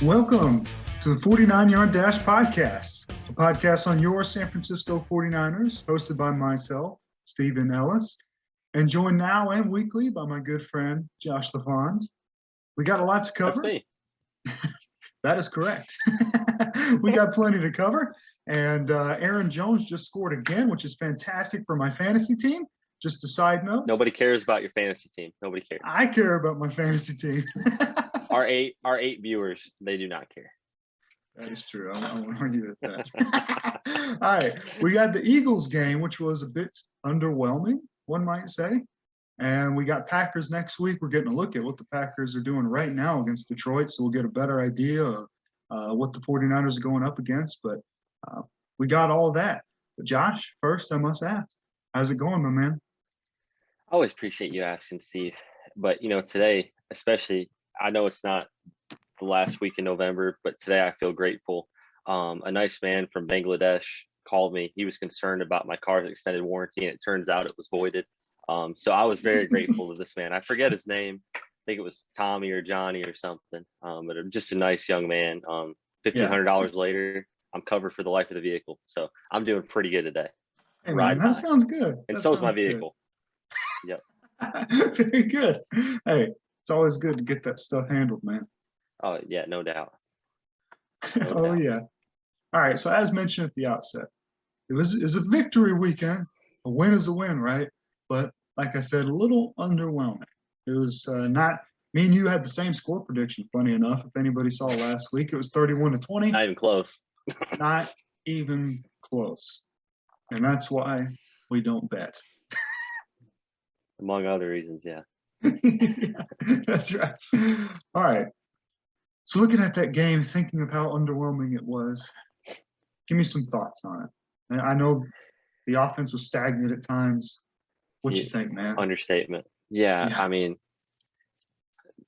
Welcome to the 49 Yard Dash Podcast, a podcast on your San Francisco 49ers, hosted by myself, Stephen Ellis, and joined now and weekly by my good friend, Josh LaFond. We got a lot to cover. That's me. That is correct. We got plenty to cover. And Aaron Jones just scored again, which is fantastic for my fantasy team. Just a side note. Nobody cares about your fantasy team. Nobody cares. I care about my fantasy team. Our eight viewers, they do not care. That is true. I won't argue with that. All right. We got the Eagles game, which was a bit underwhelming, one might say. And we got Packers next week. We're getting a look at what the Packers are doing right now against Detroit. So we'll get a better idea of what the 49ers are going up against. But we got all that. But Josh, first I must ask, how's it going, my man? I always appreciate you asking, Steve. But, today, especially, I know it's not the last week in November, but today I feel grateful. A nice man from Bangladesh called me. He was concerned about my car's extended warranty, and it turns out it was voided. So I was very grateful to this man. I forget his name. I think it was Tommy or Johnny or something. But just a nice young man. $1,500 later, I'm covered for the life of the vehicle. So I'm doing pretty good today. Hey, man, that sounds good. And so is my vehicle. Yep. Very good. Hey, it's always good to get that stuff handled, man. Oh, yeah, no doubt. Yeah. All right. So as mentioned at the outset, it was a victory weekend. A win is a win, right? But like I said, a little underwhelming. It was not – me and you had the same score prediction, funny enough. If anybody saw last week, it was 31-20. Not even close. Not even close. And that's why we don't bet. Among other reasons, yeah. Yeah, that's right. All right. So looking at that game, thinking of how underwhelming it was, give me some thoughts on it. I know the offense was stagnant at times. What you think, man? Understatement. Yeah, I mean,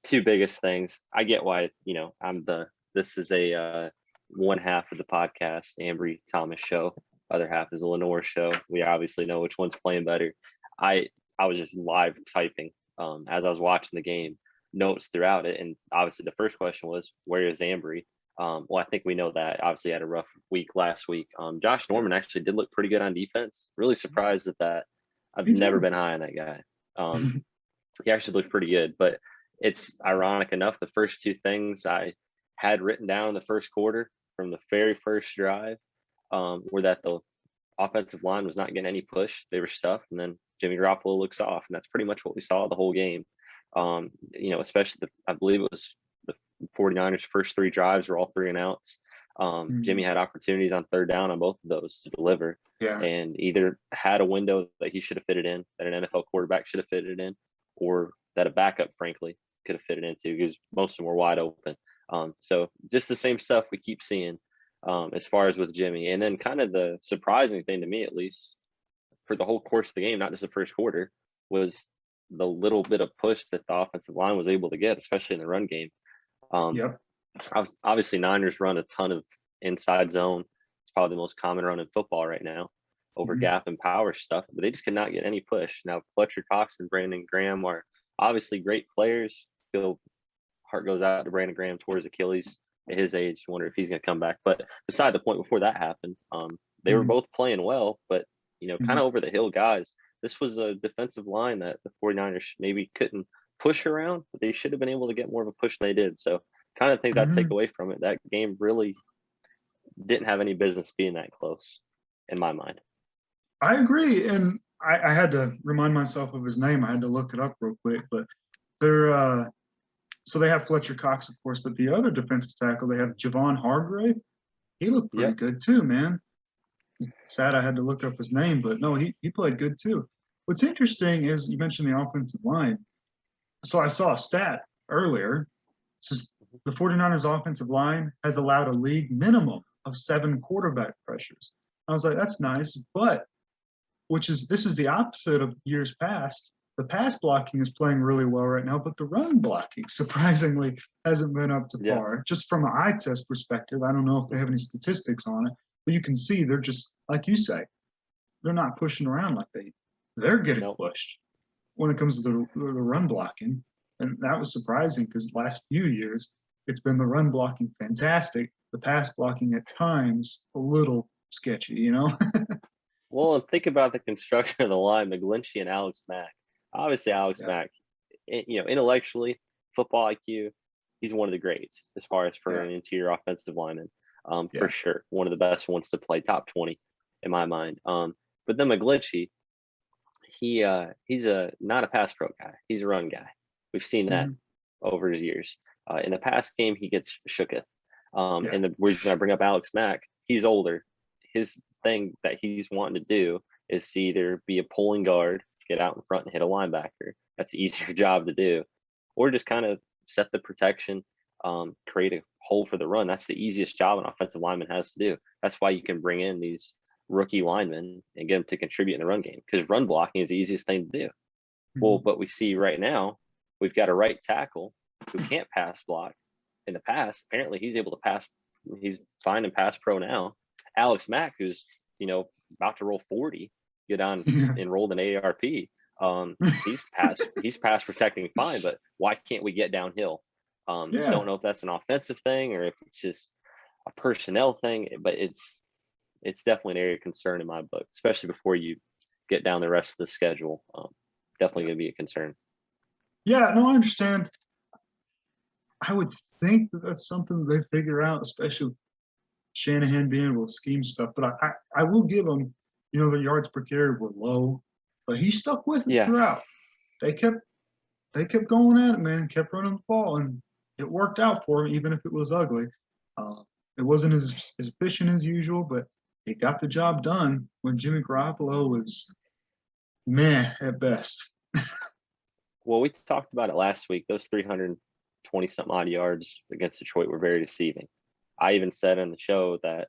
two biggest things. I get why, this is a one half of the podcast, Ambry Thomas show. Other half is a Lenore show. We obviously know which one's playing better. I was just live typing as I was watching the game, notes throughout it. And obviously the first question was, where is Ambry? Well, I think we know that. Obviously had a rough week last week. Josh Norman actually did look pretty good on defense. Really surprised at that. I've never been high on that guy. He actually looked pretty good, but it's ironic enough. The first two things I had written down in the first quarter from the very first drive were that the offensive line was not getting any push. They were stuffed, and then Jimmy Garoppolo looks off, and that's pretty much what we saw the whole game. Especially I believe it was the 49ers' first three drives were all 3-and-outs. Jimmy had opportunities on third down on both of those to deliver, and either had a window that he should have fitted in, that an NFL quarterback should have fitted in, or that a backup, frankly, could have fitted into, because most of them were wide open. So just the same stuff we keep seeing as far as with Jimmy. And then kind of the surprising thing to me, at least, for the whole course of the game, not just the first quarter, was the little bit of push that the offensive line was able to get, especially in the run game. Obviously, Niners run a ton of inside zone. It's probably the most common run in football right now, over gap and power stuff, but they just could not get any push. Now, Fletcher Cox and Brandon Graham are obviously great players. Heart goes out to Brandon Graham towards Achilles at his age. I wonder if he's going to come back. But beside the point, before that happened, they were both playing well, but kind of over the hill guys. This was a defensive line that the 49ers maybe couldn't push around, but they should have been able to get more of a push than they did. So kind of things I'd take away from it. That game really didn't have any business being that close, in my mind. I agree. And I had to remind myself of his name. I had to look it up real quick. But they're so they have Fletcher Cox, of course, but the other defensive tackle, they have Javon Hargrave. He looked pretty good too, man. Sad I had to look up his name, but no, he played good too. What's interesting is you mentioned the offensive line. So I saw a stat earlier. It says the 49ers offensive line has allowed a league minimum of 7 quarterback pressures. I was like, that's nice, but this is the opposite of years past. The pass blocking is playing really well right now, but the run blocking surprisingly hasn't been up to par. Just from an eye test perspective, I don't know if they have any statistics on it, but you can see they're just, like you say, they're not pushing around like they're getting pushed when it comes to the run blocking. And that was surprising because the last few years, it's been the run blocking fantastic, the pass blocking at times a little sketchy, you know? Well, and think about the construction of the line, McGlinchey and Alex Mack. Obviously, Alex Yeah. Mack, intellectually, football IQ, he's one of the greats as far as for Yeah. an interior offensive lineman, Yeah. for sure. One of the best ones to play top 20 in my mind. But then McGlinchey, he's not a pass pro guy. He's a run guy. We've seen that Mhm. over his years. In the pass game, he gets shooketh. Yeah. And the reason I bring up Alex Mack, he's older. His thing that he's wanting to do is to either be a pulling guard, get out in front and hit a linebacker. That's the easier job to do, or just kind of set the protection, create a hole for the run. That's the easiest job an offensive lineman has to do. That's why you can bring in these rookie linemen and get them to contribute in the run game, because run blocking is the easiest thing to do. Well, Mhm. but we see right now, we've got a right tackle who can't pass block. In the past, apparently he's able to pass. He's fine in pass pro now. Alex Mack, who's about to roll 40, get on Yeah. enrolled in AARP. He's pass protecting fine, but why can't we get downhill? Yeah. Don't know if that's an offensive thing or if it's just a personnel thing, but it's definitely an area of concern in my book, especially before you get down the rest of the schedule. Definitely going to be a concern. Yeah, no, I understand. I would think that that's something they figure out, especially with Shanahan being able to scheme stuff. But I will give him, the yards per carry were low, but he stuck with it Yeah. throughout. They kept going at it, man. Kept running the ball, and it worked out for him, even if it was ugly. It wasn't as efficient as usual, but it got the job done when Jimmy Garoppolo was meh at best. Well, we talked about it last week. Those 320 something odd yards against Detroit were very deceiving. I even said on the show that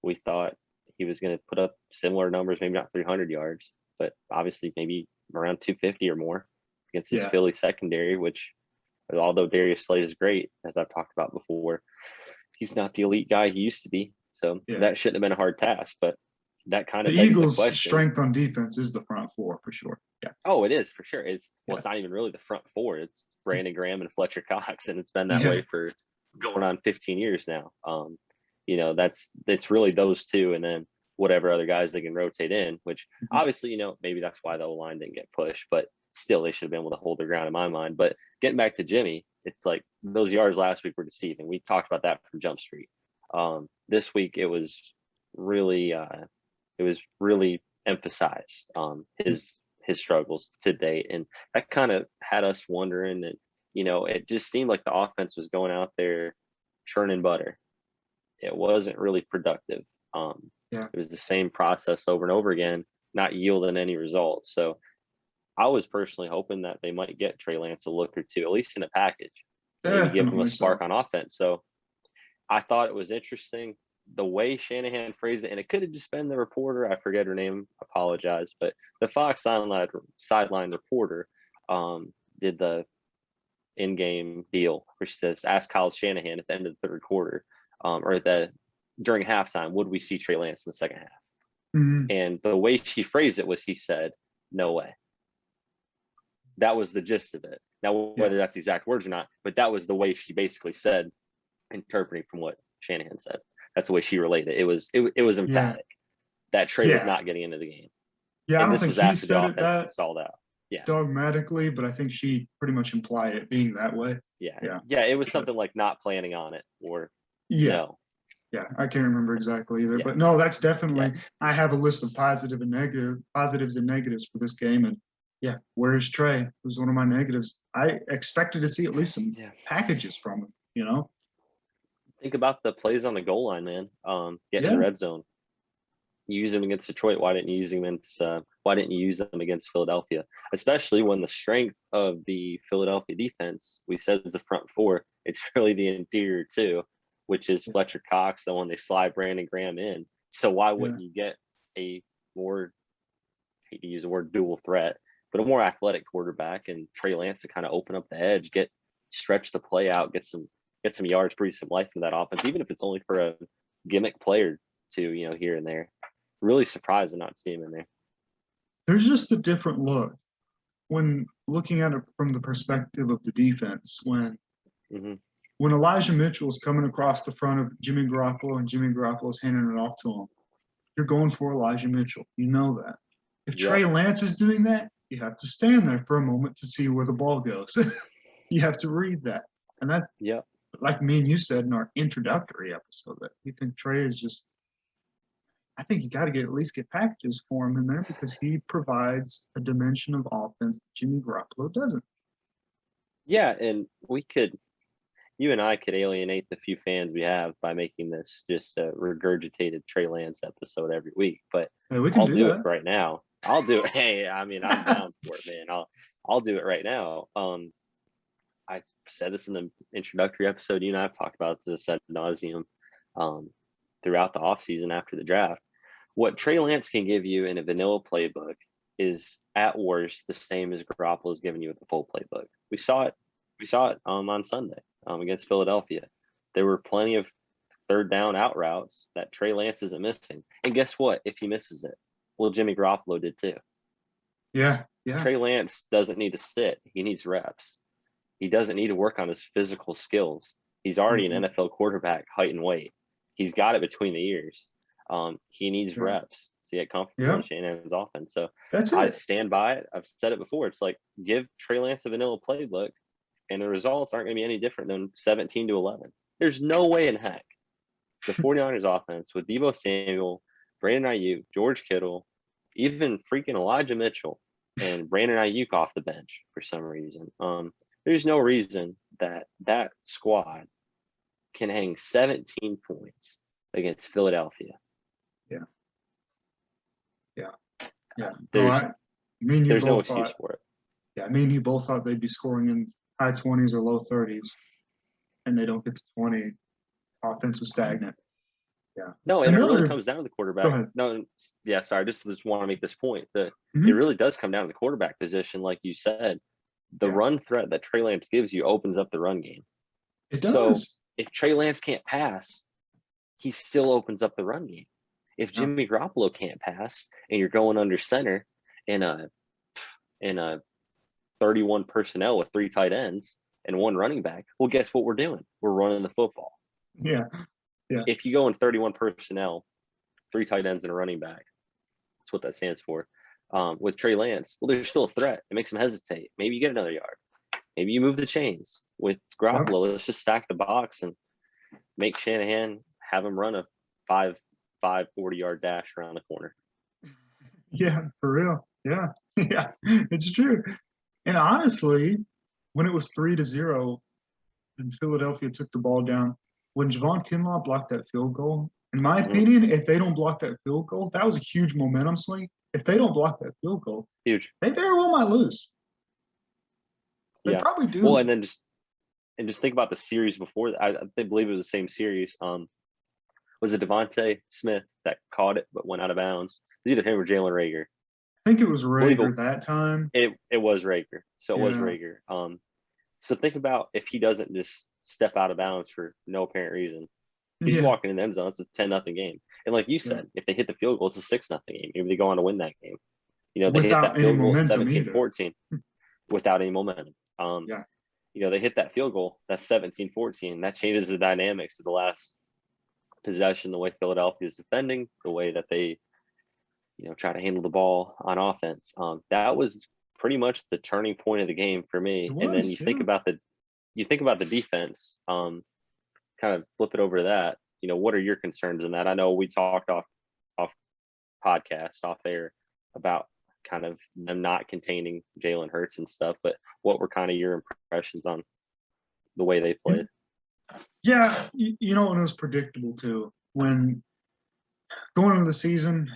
we thought he was going to put up similar numbers, maybe not 300 yards, but obviously maybe around 250 or more against this Yeah. Philly secondary, which, although Darius Slay is great, as I've talked about before, he's not the elite guy he used to be. So Yeah. that shouldn't have been a hard task, but that kind of The begs Eagles' the question. strength on defense is the front four for sure. Yeah. Oh, it is for sure. It's Yeah. It's not even really the front four. It's Brandon Graham and Fletcher Cox, and it's been that Yeah. way for going on 15 years now. It's really those two, and then whatever other guys they can rotate in. Which obviously, maybe that's why the line didn't get pushed, but still, they should have been able to hold their ground in my mind. But getting back to Jimmy, it's like those yards last week were deceiving. We talked about that from Jump Street. This week it was really emphasized his struggles to date, and that kind of had us wondering that it just seemed like the offense was going out there churning butter. It wasn't really productive. Yeah. It was the same process over and over again, not yielding any results. So I was personally hoping that they might get Trey Lance a look or two, at least in a package, maybe give him a Definitely spark so. on offense. So I thought it was interesting the way Shanahan phrased it, and it could have just been the reporter. I forget her name. Apologize, but the Fox sideline reporter did the in-game deal, which says, "Ask Kyle Shanahan at the end of the third quarter, or during halftime, would we see Trey Lance in the second half?" Mhm. And the way she phrased it was, he said, "No way." That was the gist of it. Now, whether that's the exact words or not, but that was the way she basically said, interpreting from what Shanahan said. That's the way she relayed it. It was emphatic that Trey was Yeah. not getting into the game. Yeah, I And don't this think was he after the said it offense that was stalled out. Yeah. dogmatically, but I think she pretty much implied it being that way. Yeah. Yeah. Yeah. It was something like not planning on it, or Yeah. no. Yeah. I can't remember exactly either, Yeah. but no, that's definitely, Yeah. I have a list of positives and negatives for this game. And yeah, where's Trey? It was one of my negatives. I expected to see at least some packages from him, Think about the plays on the goal line, man. Getting in Yeah. the red zone. You use them against Detroit. Why didn't you use them against Philadelphia? Especially when the strength of the Philadelphia defense, we said, is the front four. It's really the interior too, which is Fletcher Cox, the one they slide Brandon Graham in. So why wouldn't you get a more, hate to use the word dual threat, but a more athletic quarterback, and Trey Lance to kind of open up the edge, stretch the play out, get some yards, breathe some life into that offense, even if it's only for a gimmick player to, here and there. Really surprised to not see him in there. There's just a different look when looking at it from the perspective of the defense. When when Elijah Mitchell is coming across the front of Jimmy Garoppolo and Jimmy Garoppolo is handing it off to him, you're going for Elijah Mitchell. You know that. If Yep. Trey Lance is doing that, you have to stand there for a moment to see where the ball goes. You have to read that. And that's Yep. like me and you said in our introductory episode, that we think Trey is just, I think you got to at least get packages for him in there because he provides a dimension of offense that Jimmy Garoppolo doesn't. Yeah, and you and I could alienate the few fans we have by making this just a regurgitated Trey Lance episode every week. But Hey, we can I'll do that. it right now. I'll do it. Hey, I mean, I'm down for it, man. I'll do it right now. I said this in the introductory episode. You and I have talked about this ad nauseum throughout the offseason after the draft. What Trey Lance can give you in a vanilla playbook is at worst the same as Garoppolo is giving you with the full playbook. We saw it on Sunday against Philadelphia. There were plenty of third down out routes that Trey Lance isn't missing. And guess what? If he misses it, well, Jimmy Garoppolo did too. Yeah. Trey Lance doesn't need to sit. He needs reps. He doesn't need to work on his physical skills. He's already an NFL quarterback, height and weight. He's got it between the ears. He needs reps to get comfortable in Shanahan's offense. So I stand by it. I've said it before. It's like, give Trey Lance a vanilla playbook, and the results aren't going to be any different than 17-11. There's no way in heck the 49ers offense with Deebo Samuel, Brandon Ayuk, George Kittle, even freaking Elijah Mitchell, and Brandon Ayuk off the bench for some reason. There's no reason that squad can hang 17 points against Philadelphia. Yeah. There's no excuse for it. Yeah, me and you both thought they'd be scoring in high 20s or low 30s, and they don't get to 20. Offense was stagnant. Yeah. No, and it really comes down to the quarterback. No, yeah, sorry. Just want to make this point that it really does come down to the quarterback position, like you said. The run threat that Trey Lance gives you opens up the run game. It does. So if Trey Lance can't pass, he still opens up the run game. If Jimmy Garoppolo can't pass and you're going under center in a 31 personnel with 3 tight ends and 1 running back, well, guess what we're doing? We're running the football. Yeah. If you go in 31 personnel, 3 tight ends and a running back, that's what that stands for. With Trey Lance, well, there's still a threat. It makes him hesitate. Maybe you get another yard. Maybe you move the chains. With Garoppolo, let's just stack the box and make Shanahan have him run a 40-yard dash around the corner. Yeah, for real. Yeah. Yeah, it's true. And honestly, when it was 3-0 and Philadelphia took the ball down, when Javon Kinlaw blocked that field goal, in my opinion, if they don't block that field goal, that was a huge momentum swing. If they don't block that field goal, huge, they very well might lose. They probably do. Well, and then just think about the series before. I believe it was the same series. Was it Devontae Smith that caught it but went out of bounds? It was either him or Jalen Reagor. I think it was Reagor that time. It was Reagor. So it was Reagor. So think about if he doesn't just step out of bounds for no apparent reason. He's walking in the end zone. It's a 10-0 game. And like you said, if they hit the field goal, it's a 6-0 game. Maybe they go on to win that game. You know, they without hit that field goal 17-14 without any momentum. You know, they hit that field goal, that's 17-14. That changes the dynamics of the last possession, the way Philadelphia is defending, the way that they, you know, try to handle the ball on offense. That was pretty much the turning point of the game for me. And then you think about the defense, kind of flip it over to that. You know, what are your concerns in that? I know we talked off podcast, off air, about kind of them not containing Jalen Hurts and stuff, but what were kind of your impressions on the way they played? Yeah, you know, and it was predictable too. When going into the season,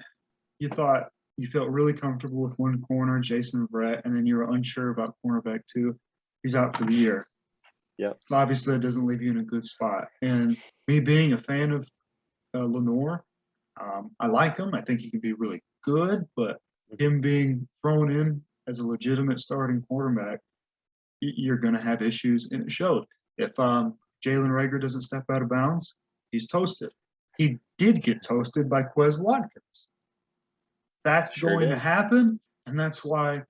you thought you felt really comfortable with one corner, Jason Verrett, and then you were unsure about cornerback 2. He's out for the year. Yeah. Obviously, that doesn't leave you in a good spot. And me being a fan of Lenoir, I like him. I think he can be really good, but him being thrown in as a legitimate starting quarterback, you're going to have issues, and it showed. If Jalen Reagor doesn't step out of bounds, he's toasted. He did get toasted by Quez Watkins. That's going to happen, and that's why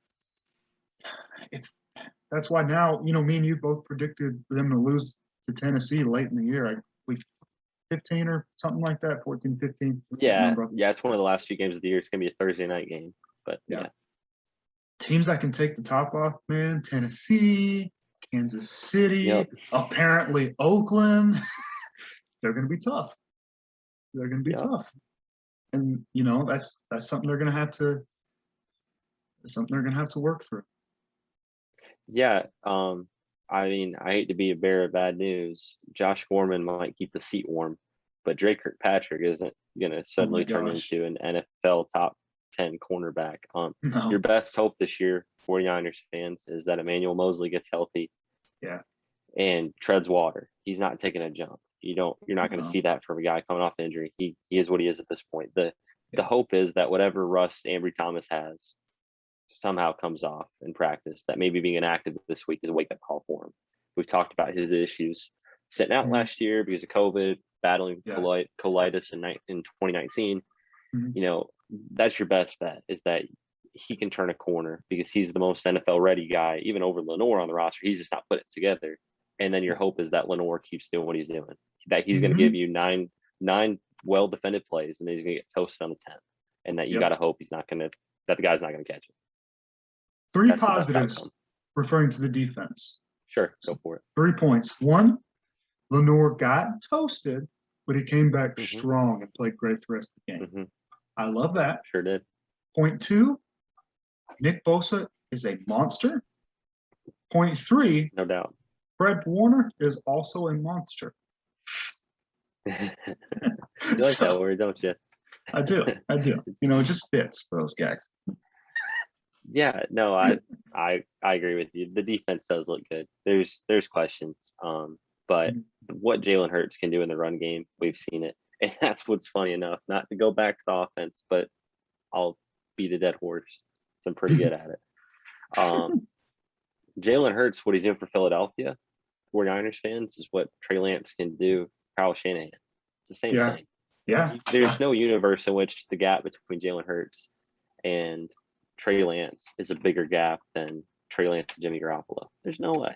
now, you know, me and you both predicted them to lose to Tennessee late in the year, like week 15 or something like that, 14, 15. Yeah, it's one of the last few games of the year. It's gonna be a Thursday night game, but yeah. Teams that can take the top off, man. Tennessee, Kansas City, apparently Oakland. They're gonna be tough. They're gonna be tough. And that's something they're gonna have to work through. Yeah. I mean, I hate to be a bearer of bad news. Josh Foreman might keep the seat warm, but Drake Kirkpatrick isn't gonna suddenly turn into an NFL top 10 cornerback. No. Your best hope this year, 49ers fans, is that Emmanuel Mosley gets healthy. Yeah. And treads water. He's not taking a jump. You're not going to see that from a guy coming off injury. He is what he is at this point. The hope is that whatever rust Ambry Thomas has somehow comes off in practice, that maybe being inactive this week is a wake-up call for him. We've talked about his issues sitting out last year because of COVID, battling colitis in 2019. That's your best bet, is that he can turn a corner because he's the most NFL ready guy, even over Lenoir on the roster. He's just not put it together. And then your hope is that Lenoir keeps doing what he's doing, that he's going to give you nine well defended plays, and then he's going to get toasted on the 10th, and that you got to hope that the guy's not going to catch it. Three positives referring to the defense. Sure, go for it. 3 points. 1, Lenoir got toasted, but he came back strong and played great the rest of the game. I love that. Sure did. Point 2, Nick Bosa is a monster. Point 3, no doubt, Fred Warner is also a monster. You like that word, don't you? I do. It just fits for those guys. Yeah, no, I agree with you. The defense does look good. There's questions, but what Jalen Hurts can do in the run game, we've seen it, and that's what's funny enough. Not to go back to the offense, but I'll beat a dead horse. So I'm pretty good at it. Jalen Hurts, what he's doing for Philadelphia 49ers fans, is what Trey Lance can do Kyle Shanahan. It's the same thing. Yeah. There's no universe in which the gap between Jalen Hurts and Trey Lance is a bigger gap than Trey Lance and Jimmy Garoppolo. There's no way.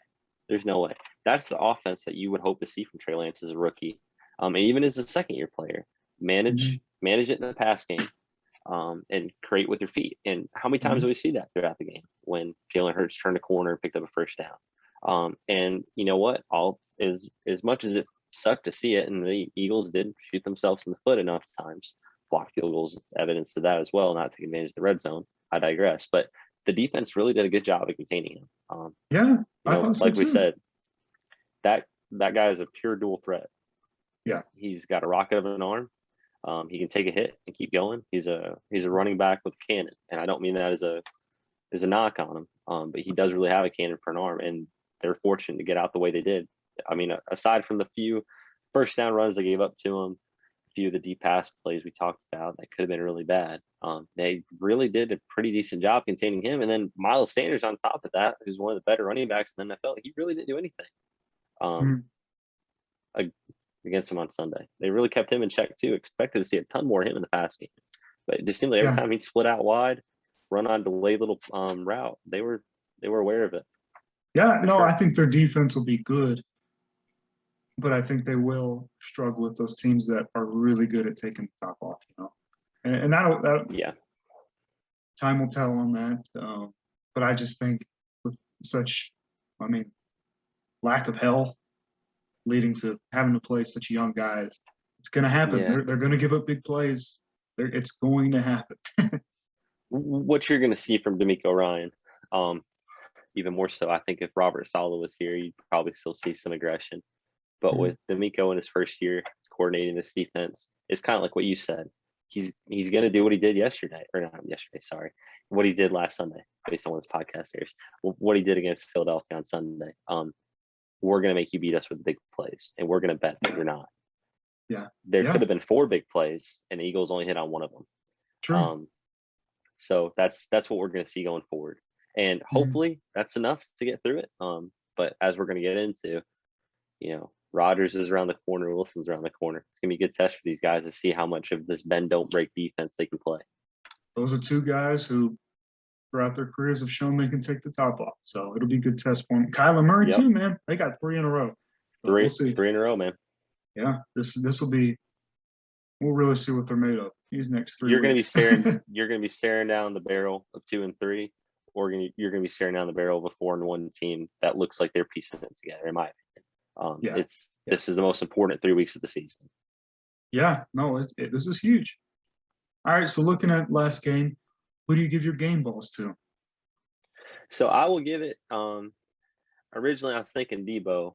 That's the offense that you would hope to see from Trey Lance as a rookie, and even as a second-year player. Manage it in the pass game, and create with your feet. And how many times do we see that throughout the game when Jalen Hurts turned a corner and picked up a first down? And you know what? As much as it sucked to see it, and the Eagles did shoot themselves in the foot enough times, block field goals, evidence to that as well, not take advantage of the red zone. I digress, but the defense really did a good job of containing him. I thought so like too. We said, that guy is a pure dual threat. Yeah, he's got a rocket of an arm. He can take a hit and keep going. He's a running back with a cannon, and I don't mean that as a knock on him. But he does really have a cannon for an arm, and they're fortunate to get out the way they did. I mean, aside from the few first down runs they gave up to him, a few of the deep pass plays we talked about that could have been really bad. They really did a pretty decent job containing him. And then Miles Sanders on top of that, who's one of the better running backs in the NFL, he really didn't do anything against him on Sunday. They really kept him in check too. Expected to see a ton more of him in the pass game. But it just seemed like every time he split out wide, run on delayed little route, they were aware of it. Yeah, no, sure. I think their defense will be good, but I think they will struggle with those teams that are really good at taking the top off, And that'll time will tell on that. But I just think with such, lack of health leading to having to play such young guys, it's going to happen. Yeah. They're going to give up big plays. It's going to happen. What you're going to see from D'Amico Ryan, even more so, I think if Robert Saleh was here, you'd probably still see some aggression. But with D'Amico in his first year coordinating this defense, it's kind of like what you said. He's going to do what he did what he did last Sunday, based on what his podcast airs. What he did against Philadelphia on Sunday. We're going to make you beat us with big plays, and we're going to bet that you're not. Yeah. There could have been 4 big plays, and the Eagles only hit on one of them. True. So that's what we're going to see going forward. And hopefully that's enough to get through it. But as we're going to get into, Rodgers is around the corner, Wilson's around the corner. It's going to be a good test for these guys to see how much of this bend don't break defense they can play. Those are 2 guys who throughout their careers have shown they can take the top off. So it'll be a good test for them. Kyler Murray too, man. They got 3 in a row. But we'll see. Three in a row, man. Yeah, this will be. We'll really see what they're made of these next 3 You're weeks. You're gonna be staring down the barrel of 2 and 3, or you're gonna be staring down the barrel of a 4-1 team that looks like they're piecing it together. In my opinion, this is the most important 3 weeks of the season. Yeah, no, this is huge. All right, so looking at last game, who do you give your game balls to? So I will give it. Originally, I was thinking Debo,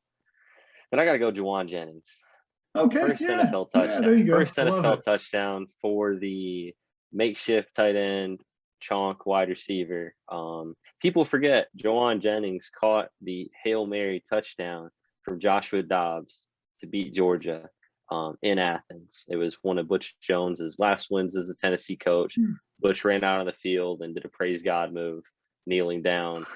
but I got to go Jauan Jennings. Okay, First NFL touchdown. Yeah, there you go. First NFL touchdown for the makeshift tight end, chonk wide receiver. People forget Jauan Jennings caught the Hail Mary touchdown from Joshua Dobbs to beat Georgia in Athens. It was one of Butch Jones's last wins as a Tennessee coach. Butch ran out on the field and did a praise God move, kneeling down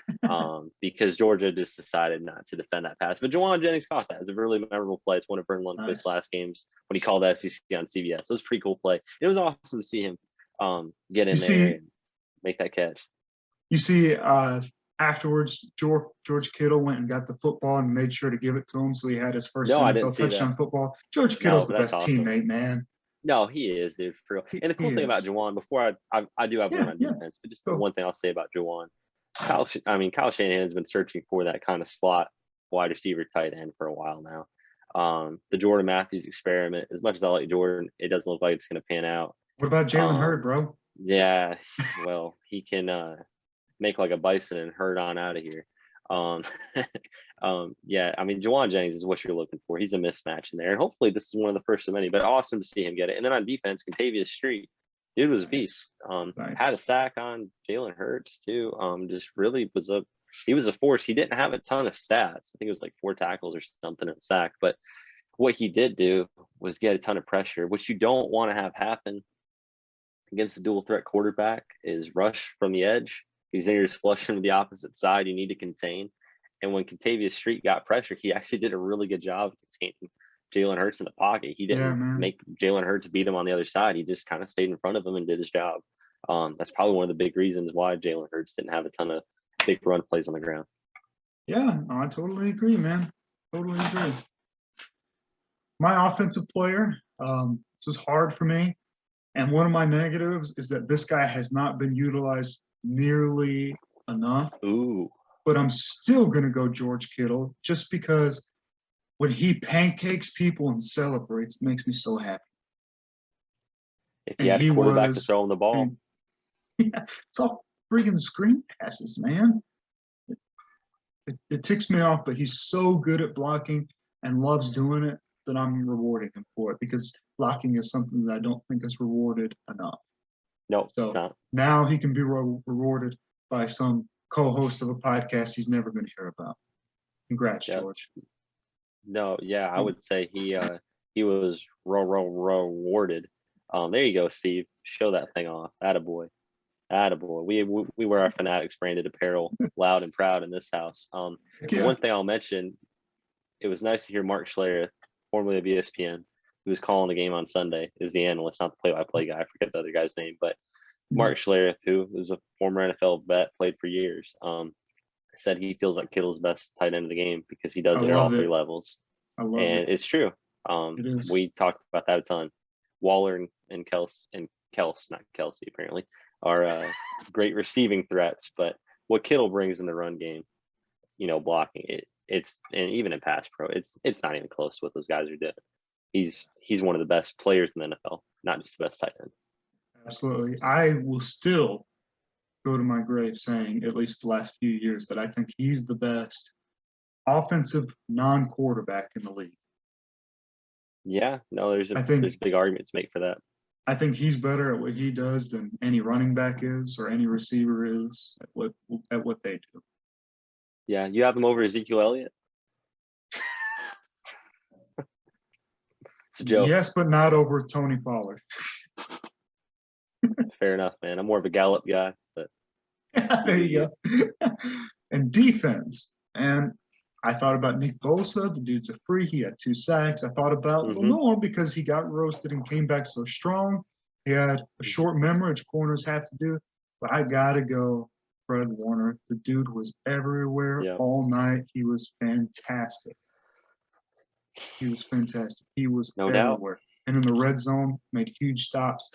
because Georgia just decided not to defend that pass. But Jauan Jennings caught that. It's a really memorable play. It's one of Vern Lundquist's last games when he called the SEC on CBS. It was a pretty cool play. It was awesome to see him get in there and make that catch. You see, afterwards, George Kittle went and got the football and made sure to give it to him, so he had his first NFL touchdown football. George Kittle's the best teammate, man. No, he is, dude, for real. And the cool thing about Jauan, before I do have one on defense, but just one thing I'll say about Jauan. Kyle Shanahan's been searching for that kind of slot wide receiver tight end for a while now. The Jordan Matthews experiment, as much as I like Jordan, it doesn't look like it's going to pan out. What about Jalen Hurd, bro? Yeah, well, he can make like a bison and herd on out of here. Yeah, I mean, Jauan Jennings is what you're looking for. He's a mismatch in there, and hopefully this is one of the first of many. But awesome to see him get it. And then on defense, Contavious Street, dude was a beast. Had a sack on Jalen Hurts too. Just really he was a force. He didn't have a ton of stats. I think it was like 4 tackles or something and a sack. But what he did do was get a ton of pressure, which you don't want to have happen against a dual threat quarterback. Is rush from the edge. He's in just flushing to the opposite side. You need to contain. And when Contavious Street got pressure, he actually did a really good job of containing Jalen Hurts in the pocket. He didn't make Jalen Hurts beat him on the other side. He just kind of stayed in front of him and did his job. That's probably one of the big reasons why Jalen Hurts didn't have a ton of big run plays on the ground. Yeah, I totally agree, man. Totally agree. My offensive player, this is hard for me. And one of my negatives is that this guy has not been utilized nearly enough. Ooh. But I'm still going to go George Kittle just because when he pancakes people and celebrates, it makes me so happy. If you had a quarterback to throw him the ball. Yeah, it's all friggin' screen passes, man. It ticks me off, but he's so good at blocking and loves doing it that I'm rewarding him for it because blocking is something that I don't think is rewarded enough. No, it's not. Now he can be rewarded by some co-host of a podcast he's never going to hear about. Congrats, George. No, yeah, I would say he was rewarded. There you go, Steve. Show that thing off. Attaboy. We wear our Fanatics branded apparel loud and proud in this house. One thing I'll mention, it was nice to hear Mark Schlereth, formerly of ESPN, who was calling the game on Sunday, is the analyst, not the play-by-play guy. I forget the other guy's name, but Mark Schlereth, who was a former NFL vet, played for years, said he feels like Kittle's best tight end of the game because he does it at all 3 levels. It's true. We talked about that a ton. Waller and Kels, not Kelsey apparently, are great receiving threats, but what Kittle brings in the run game, blocking it's and even in pass pro, it's not even close to what those guys are doing. He's one of the best players in the NFL, not just the best tight end. Absolutely. I will still go to my grave saying, at least the last few years, that I think he's the best offensive non-quarterback in the league. Yeah, no, there's a big argument to make for that. I think he's better at what he does than any running back is or any receiver is at what they do. Yeah, you have him over Ezekiel Elliott? It's a joke. Yes, but not over Tony Pollard. Fair enough, man. I'm more of a Gallup guy, but there you go. And defense. And I thought about Nick Bosa. The dude's a freak. He had 2 sacks. I thought about Lenore because he got roasted and came back so strong. He had a short memory, which corners have to do. But I got to go Fred Warner. The dude was everywhere all night. He was fantastic. He was fantastic. He was No doubt. everywhere. And in the red zone, made huge stops.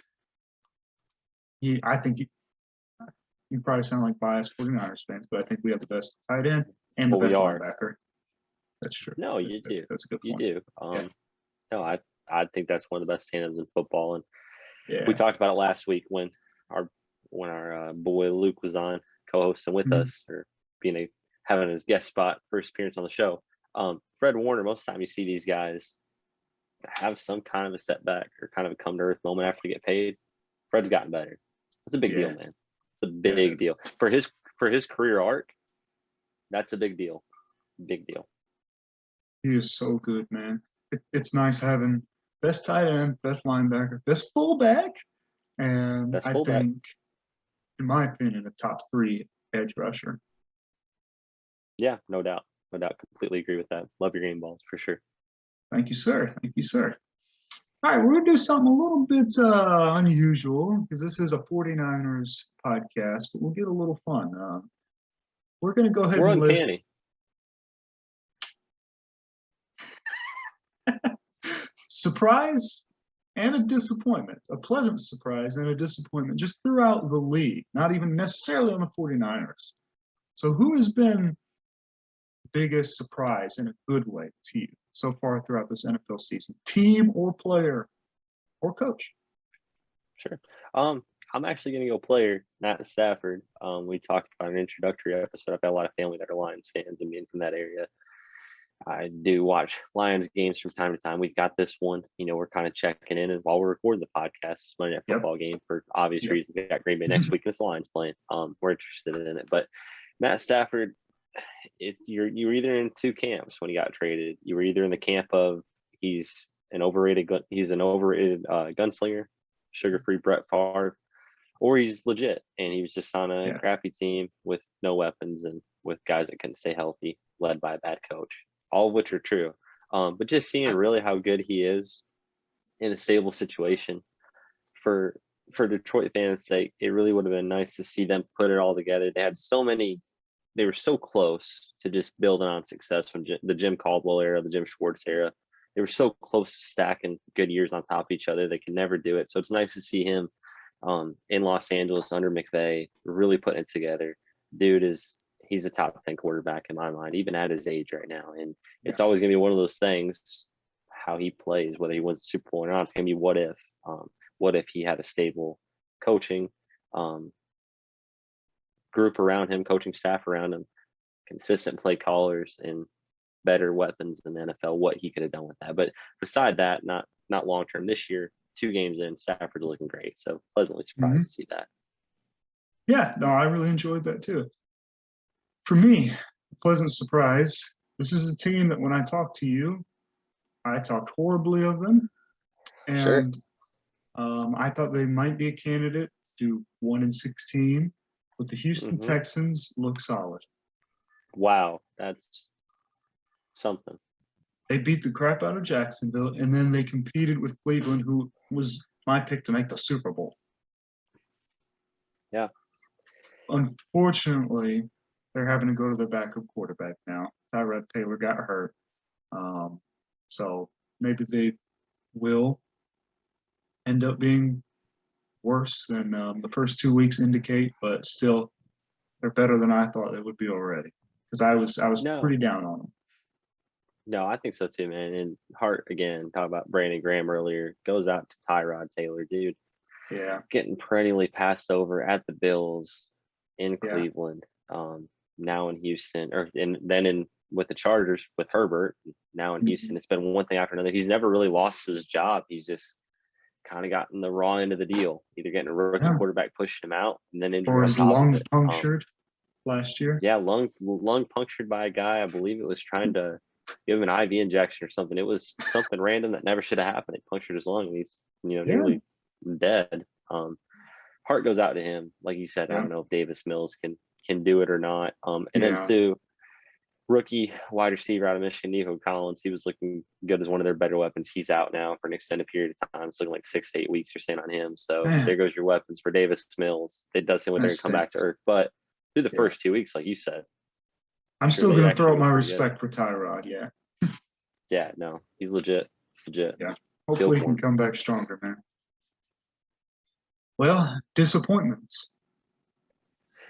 I think you probably sound like biased 49ers fans, but I think we have the best tight end and the Well, we best are. linebacker. That's true. No, you do. That's a good You point. do. No, I think that's one of the best tandems in football. And Yeah. we talked about it last week when our boy Luke was on co-hosting with Mhm. us, or having his guest spot, first appearance on the show. Fred Warner, most of the time you see these guys have some kind of a setback or kind of a come to earth moment after they get paid. Fred's gotten better. It's a big deal, man. It's a big deal for his career arc. That's a big deal. Big deal. He is so good, man. It's nice having best tight end, best linebacker, best fullback, and Best I fullback. think, in my opinion, a top 3 edge rusher. Yeah, no doubt. No doubt. Completely agree with that. Love your game balls for sure. Thank you, sir. Thank you, sir. All right, we're going to do something a little bit unusual because this is a 49ers podcast, but we'll get a little fun. We're going to go ahead We're and list uncanny. surprise and a disappointment, a pleasant surprise and a disappointment just throughout the league, not even necessarily on the 49ers. So who has been the biggest surprise in a good way to you so far throughout this NFL season? Team or player or coach? Sure. I'm actually going to go player, Matt Stafford. We talked about an introductory episode. I've got a lot of family that are Lions fans and being from that area. I do watch Lions games from time to time. We've got this one, we're kind of checking in, and while we're recording the podcast, it's Monday Night Football game for obvious reasons. We got Green Bay next week, and it's the Lions playing. We're interested in it, but Matt Stafford, if you were either in two camps when he got traded. You were either in the camp of he's an overrated gunslinger, sugar-free Brett Favre, or he's legit and he was just on a crappy team with no weapons and with guys that couldn't stay healthy, led by a bad coach. All of which are true. But just seeing really how good he is in a stable situation for Detroit fans' sake, it really would have been nice to see them put it all together. They were so close to just building on success from the Jim Caldwell era, the Jim Schwartz era. They were so close to stacking good years on top of each other. They could never do it. So it's nice to see him in Los Angeles under McVay, really putting it together. He's a top 10 quarterback in my mind, even at his age right now. And it's always going to be one of those things, how he plays, whether he wins the Super Bowl or not. It's going to be what if he had a stable coaching group around him, coaching staff around him, consistent play callers, and better weapons in the NFL, what he could have done with that. But beside that, not long term. This year, 2 games in, Stafford's looking great. So pleasantly surprised to see that. Yeah, no, I really enjoyed that too. For me, a pleasant surprise. This is a team that when I talked to you, I talked horribly of them. And I thought they might be a candidate to 1-16, but the Houston Texans look solid. Wow, that's something. They beat the crap out of Jacksonville, and then they competed with Cleveland, who was my pick to make the Super Bowl. Yeah. Unfortunately, they're having to go to their backup quarterback now. Tyrod Taylor got hurt. So maybe they will end up being worse than the first 2 weeks indicate, but still, they're better than I thought they would be already. Because I was pretty down on them. No, I think so too, man. And Hart, again, talk about Brandon Graham earlier, goes out to Tyrod Taylor, dude. Yeah. Getting perennially passed over at the Bills, in Cleveland, now in Houston, with the Chargers with Herbert, now in Houston. It's been one thing after another. He's never really lost his job. He's just kind of gotten the raw end of the deal, either getting a rookie quarterback pushing him out and then injury. Or his lung punctured last year. Yeah, lung punctured by a guy. I believe it was trying to give him an IV injection or something. It was something random that never should have happened. It punctured his lung and he's nearly dead. Heart goes out to him, like you said. I don't know if Davis Mills can do it or not. Then to rookie wide receiver out of Michigan, Nico Collins, he was looking good as one of their better weapons. He's out now for an extended period of time. It's looking like 6 to 8 weeks you're saying on him. So there goes your weapons for Davis Mills. It does seem like they're going to come back to earth. But through the first 2 weeks, like you said, I'm still going to throw out my respect for Tyrod, Yeah, no, he's legit. Legit. Yeah. Hopefully he for can him. come back stronger, man. Well, disappointments.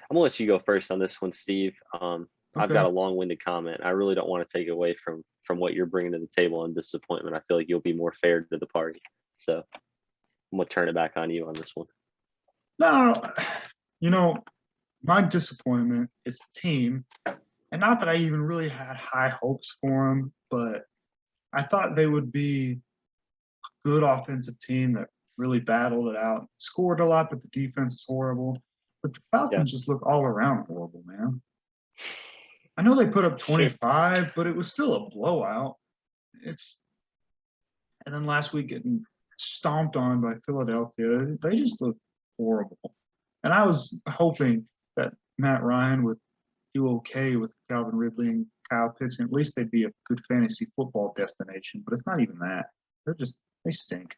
I'm gonna let you go first on this one, Steve. I've got Okay. a long-winded comment. I really don't want to take away from what you're bringing to the table on disappointment. I feel like you'll be more fair to the party. So I'm gonna turn it back on you on this one. No, you know, my disappointment is the team. And not that I even really had high hopes for them, but I thought they would be a good offensive team that really battled it out, scored a lot, but the defense is horrible. But the Yeah, Falcons just look all around horrible, man. I know they put up it's true. 25, but it was still a blowout. It's and then last week getting stomped on by Philadelphia, they just look horrible. And I was hoping that Matt Ryan would do okay with Calvin Ridley and Kyle Pitts, and at least they'd be a good fantasy football destination. But it's not even that. They stink.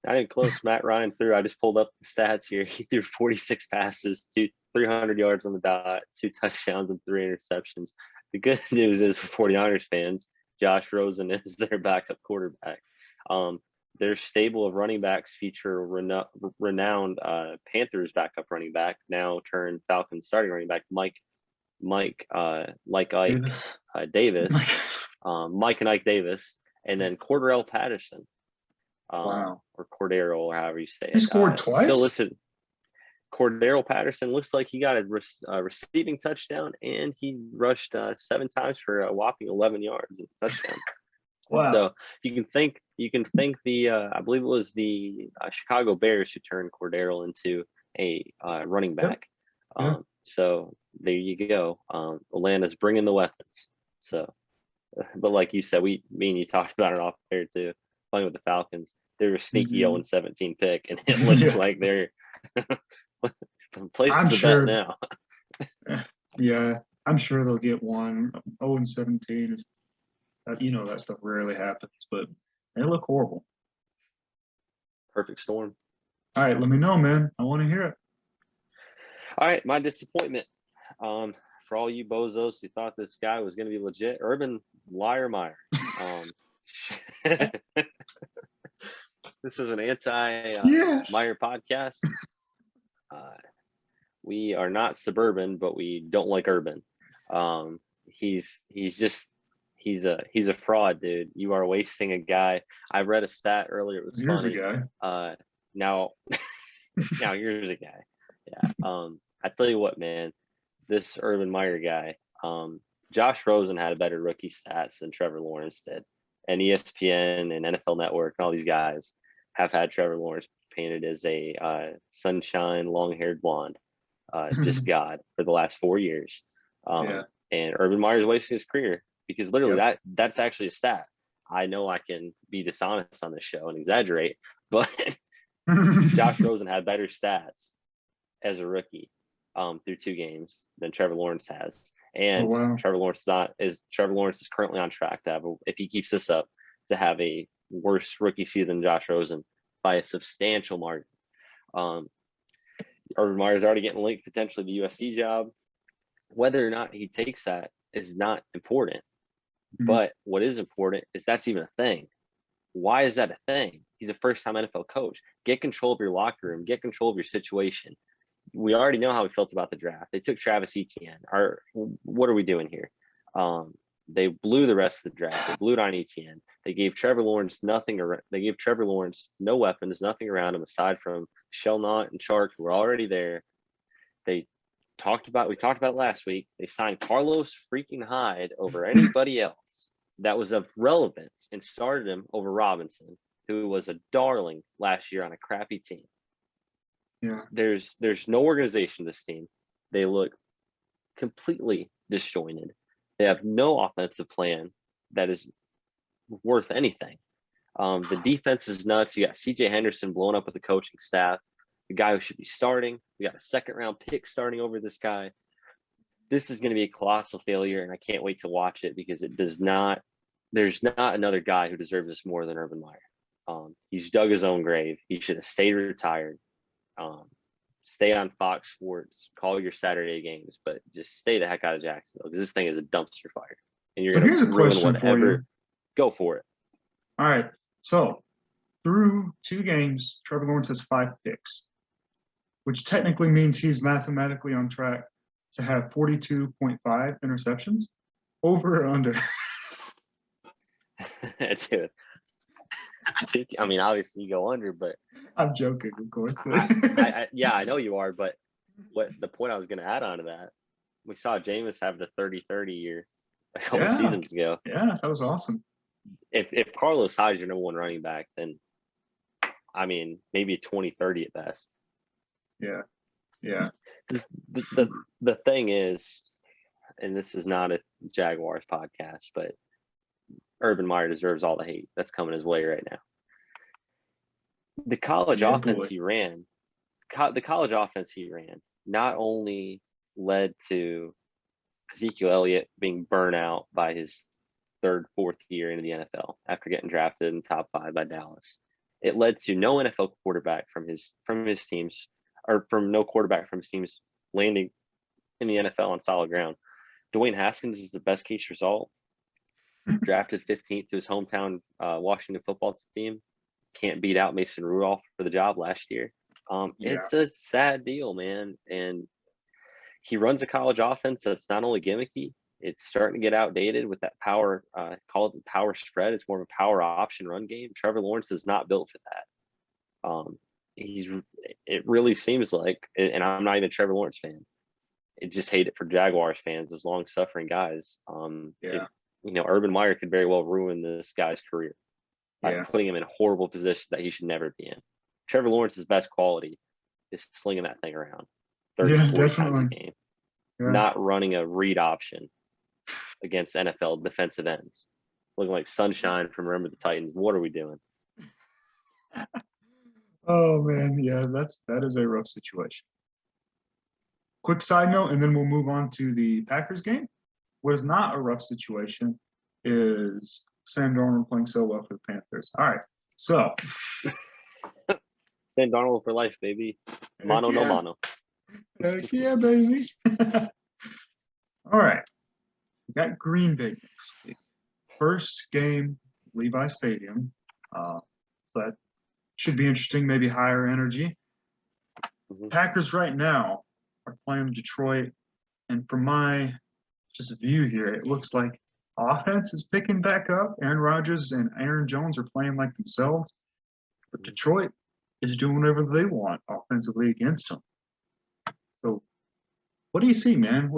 I didn't close. Matt Ryan threw. I just pulled up the stats here. He threw 46 passes, 300 yards on the dot, 2 touchdowns, and 3 interceptions. The good news is for 49ers fans, Josh Rosen is their backup quarterback. Their stable of running backs feature renowned Panthers backup running back, now turned Falcons starting running back, Mike like Ike Davis, Mike and Ike Davis, and then Cordarrelle Patterson. Wow. Or Cordero, or however you say it. He scored twice? Still listed. Cordero Patterson looks like he got a receiving touchdown, and he rushed 7 times for a whopping 11 yards and touchdown. Wow. So you can thank the I believe it was the Chicago Bears who turned Cordero into a running back. Yep. So there you go. Atlanta's bringing the weapons. So, but like you said, me and you talked about it off air too. Playing with the Falcons, they're a sneaky 0-17 pick, and it looks like they're place the bet now. Yeah, I'm sure they'll get one. 0-17 is, that stuff rarely happens, but they look horrible. Perfect storm. All right, let me know, man. I want to hear it. All right, my disappointment. For all you bozos who thought this guy was going to be legit, Urban Meyer. This is an anti-Meyer podcast. We are not suburban, but we don't like Urban. He's a fraud, dude. You are wasting a guy. I read a stat earlier. It was Here's funny. a guy. Now here's a guy. Yeah. I tell you what, man. This Urban Meyer guy. Josh Rosen had a better rookie stats than Trevor Lawrence did. And ESPN and NFL Network and all these guys have had Trevor Lawrence painted as a sunshine, long-haired blonde, just God for the last 4 years. And Urban Meyer's wasting his career because literally that's actually a stat. I know I can be dishonest on this show and exaggerate, but Josh Rosen had better stats as a rookie through 2 games than Trevor Lawrence has. And Trevor Lawrence is currently on track to have, if he keeps this up, to have a worse rookie season than Josh Rosen by a substantial margin. Urban Meyer's already getting linked potentially to the USC job. Whether or not he takes that is not important. Mm-hmm. But what is important is that's even a thing. Why is that a thing? He's a first-time NFL coach. Get control of your locker room. Get control of your situation. We already know how we felt about the draft. They took Travis Etienne. What are we doing here? They blew the rest of the draft. They blew it on Etienne. They gave Trevor Lawrence nothing. They gave Trevor Lawrence no weapons, nothing around him aside from Shelnut and Chark, who were already there. We talked about it last week. They signed Carlos freaking Hyde over anybody else that was of relevance and started him over Robinson, who was a darling last year on a crappy team. Yeah. There's no organization to this team. They look completely disjointed. They have no offensive plan that is worth anything. The defense is nuts. You got CJ Henderson blowing up with the coaching staff, the guy who should be starting. We got a 2nd-round pick starting over this guy. This is going to be a colossal failure, and I can't wait to watch it because there's not another guy who deserves this more than Urban Meyer. He's dug his own grave. He should have stayed retired. Stay on Fox Sports, call your Saturday games, but just stay the heck out of Jacksonville because this thing is a dumpster fire. And you're going to ruin whatever. Go for it. All right. So through 2 games, Trevor Lawrence has 5 picks, which technically means he's mathematically on track to have 42.5 interceptions. Over or under? Dude, I mean, obviously you go under, but I'm joking, of course. yeah, I know you are, but what the point I was going to add on to that, we saw Jameis have the 30-30 year a couple seasons ago. Yeah, that was awesome. If Carlos Hyde's your number 1 running back, then I mean, maybe 20-30 at best. Yeah. The thing is, and this is not a Jaguars podcast, but Urban Meyer deserves all the hate that's coming his way right now. The college offense he ran not only led to Ezekiel Elliott being burnt out by his 3rd, 4th year into the NFL after getting drafted in the top 5 by Dallas. It led to no NFL quarterback from his teams, or from no quarterback from his teams landing in the NFL on solid ground. Dwayne Haskins is the best case result. Drafted 15th to his hometown Washington football team. Can't beat out Mason Rudolph for the job last year. It's a sad deal, man. And he runs a college offense that's not only gimmicky, it's starting to get outdated with that power, call it the power spread. It's more of a power option run game. Trevor Lawrence is not built for that. It really seems like, and I'm not even a Trevor Lawrence fan, I just hate it for Jaguars fans, those long suffering guys. Urban Meyer could very well ruin this guy's career by putting him in a horrible position that he should never be in. Trevor Lawrence's best quality is slinging that thing around 30, 40 times a game, not running a read option against NFL defensive ends, looking like Sunshine from Remember the Titans. What are we doing? Oh man, yeah, that is a rough situation. Quick side note, and then we'll move on to the Packers game. What is not a rough situation is Sam Darnold playing so well for the Panthers. All right, so Sam Darnold for life, baby. Mono no mono. Heck yeah, baby. All right, we got Green Bay next week. First game, Levi Stadium. But should be interesting, maybe higher energy. Mm-hmm. Packers right now are playing Detroit, and from my just view here, it looks like offense is picking back up. Aaron Rodgers and Aaron Jones are playing like themselves, but Detroit is doing whatever they want offensively against them. So, what do you see, man?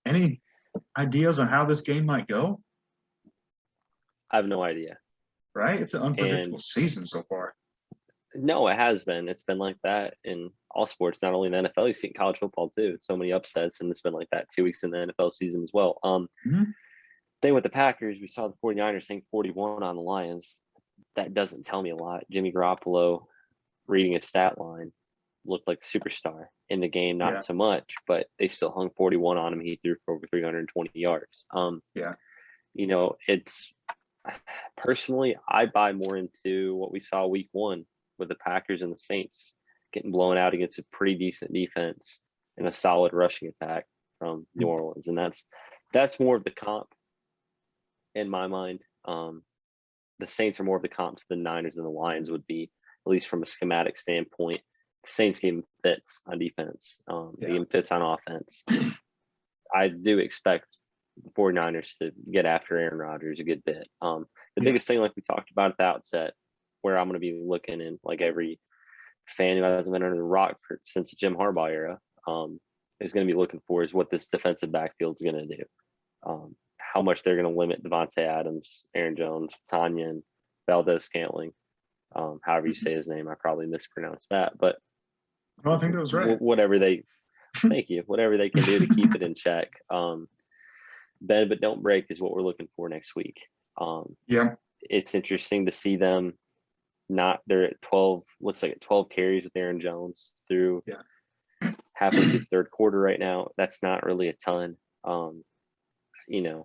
Any ideas on how this game might go? I have no idea. Right? It's an unpredictable season so far. No, it has been. It's been like that in all sports, not only in the NFL. You see it in college football too. So many upsets, and it's been like that 2 weeks in the NFL season as well. Thing with the Packers, we saw the 49ers hang 41 on the Lions. That doesn't tell me a lot. Jimmy Garoppolo, reading his stat line, looked like a superstar. In the game, not so much, but they still hung 41 on him. He threw for over 320 yards. It's personally, I buy more into what we saw week 1 with the Packers and the Saints getting blown out against a pretty decent defense and a solid rushing attack from New Orleans. And that's more of the comp in my mind. The Saints are more of the comp to the Niners than the Lions would be, at least from a schematic standpoint. The Saints gave them fits on defense. They gave them fits on offense. I do expect the 49ers to get after Aaron Rodgers a good bit. The biggest thing, like we talked about at the outset, where I'm going to be looking in, like every fan who hasn't been under the rock since the Jim Harbaugh era, is going to be looking for is what this defensive backfield is going to do. How much they're going to limit Devontae Adams, Aaron Jones, Tanyan, Valdez-Scantling, however you say his name. I probably mispronounced that, but I think that was right. Thank you. Whatever they can do to keep it in check. Bend but don't break is what we're looking for next week. It's interesting to see them they're at 12, looks like at 12 carries with Aaron Jones through halfway through the third quarter right now. That's not really a ton. They're going